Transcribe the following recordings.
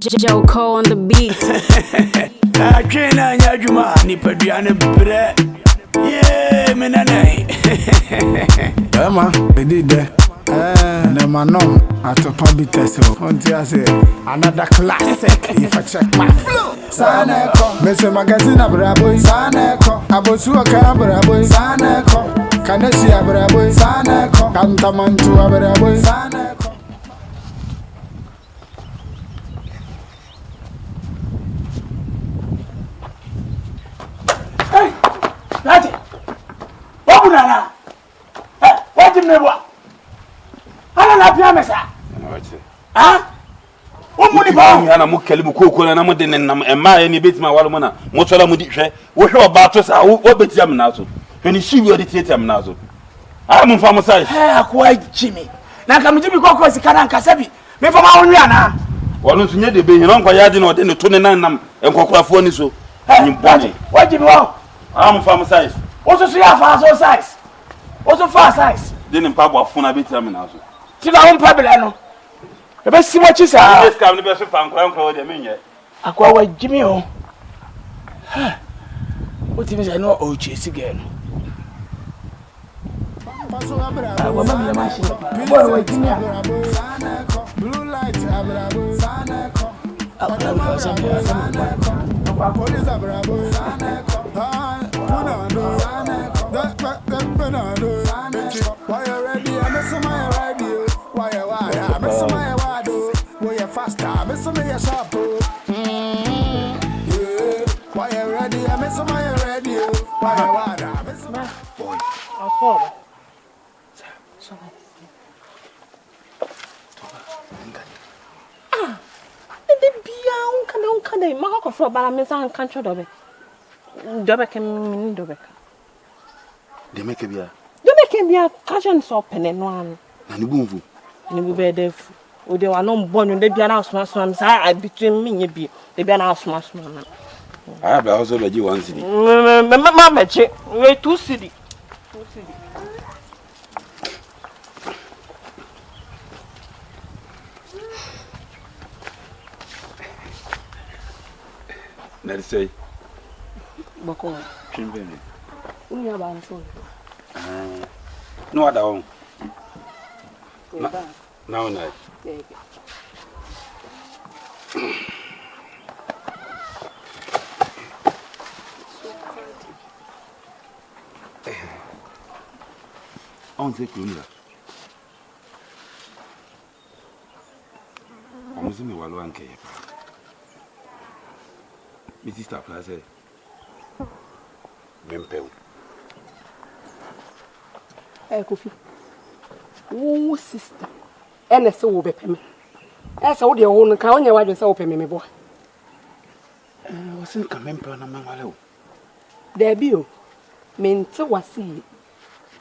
Joko on the beat. I can't nyajuma ni pediane bre. Yeah, menanai. Emma, they did that. Na manom atopa bitese onti ase another classic if I check my flow saneko mese magazine abrabo saneko abosu aka abrabo saneko kanesi abrabo saneko kantamantu abrabo saneko. Hey, Lati. Wabunana. Hey, what you mean? Ana na pia mesa. Ah? Omuni ba. Ana mu kalimu koko na mu de nenam ema ya ni betima walo mo na mo sola mu di hwe. Wo hwe oba to sa wo betiam na so. Hwe ni shi wi de tietam na so. Ah mu fa mo sai. Akwa Jimmy. Na ka mu Jimmy koko sika na nkasa bi. Me fa ma wonwi ana. Wono nso nye de be hin nkwa ya de na ode ne to ne nanam enkokorafo ni so. Ni bone. Wa Jimmy wo. Ah mu fa mo sai. Wo so ya fa so size. Wo so fa size. De ne pa bo afuna betiam na so. Ti la won pabele no. E be si mo chi sa. Yes kam ne be so fa nkwa de menye. Akwa wa Jimmy o. O ti mi say no o chi si ge no. Wa ma mi ma shi. Boy wa Jimmy. Blue light abrabo saneko. Akwa Akwa police abrabo saneko. Punando saneko. Why you ready? I'm so my ready. Why I'm so my wado. Why you faster? I'm so my sharp. Why you ready? I'm so my ready. Why I'm so my boy. I saw. Unkade, Mahako for Balamesa country dobe. Dobek and Dobek. De make bia. Dobek can be a cushion soap and one. Na ni bunvu. And you will be deaf. Or they were not born when they be an house, I between me and be they be an house, man. I have also let you once. Mamma, we're too city. Let's say, Bako, Chimney. we are bound to. No other home. Now, night. On the cleaner. I'm assuming while one came. Mrs. Plaza. Mempel. Kofi. Oh, sister. And so will be payment. As all the own count, you are so payment, my boy. Wasn't coming per no man. There be you. Mean to was see.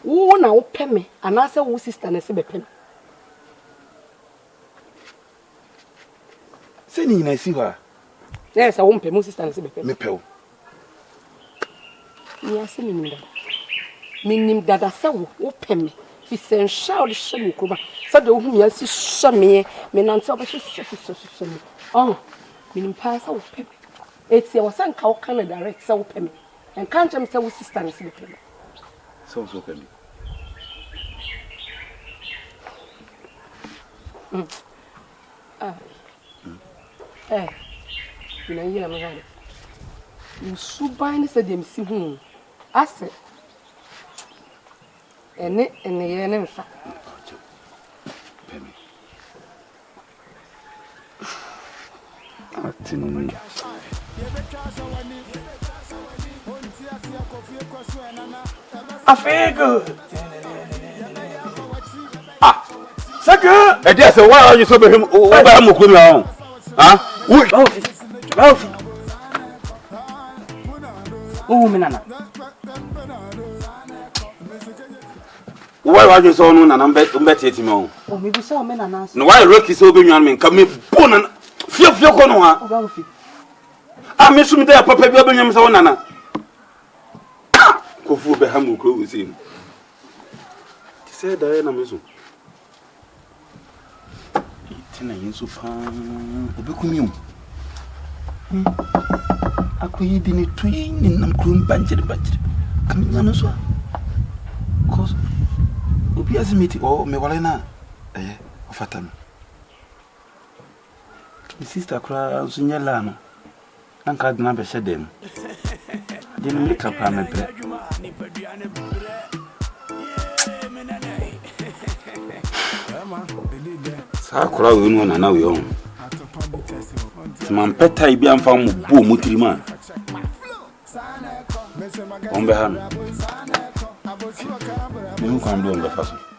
Oh, now pay me, and I say, sister, and I say, payment. Sending I see her. Yes, I won't pay my sister and say, Mepel. Yes, meaning that I say, pay me. He sent shout the shame cover. So the whom you see, shame me, men answer, but she oh, meaning pass out pay. It's your son, how can I direct so pay me? And can't you say, sister, and say, pay me? So pay me. You know, you're my you should buy this at them. See whom I said, and the enemy. Pay me. I feel good. Ah, so good. And yes, why are you so him? Huh? Oh, Minana. Why are you so known and I'm betting on? Oh, maybe so, men and answer. No, why Rocky so being on me? Come me, bone and fear of your corner. I miss me there, Papa Williams on Nana. Kofu Behamu close him. He said, Diana Mason. na yinso pa obekumi akoyi bi ne tui ni nam krum banjiri kamina no so cause obi azimiti me wala na ofata me mi sister kra sunya la no nanka dina be shedem din mi kapa me pre sa kra we no na we on man peta ibi amfa mu bo mutirima on be han mi ko am do on be faso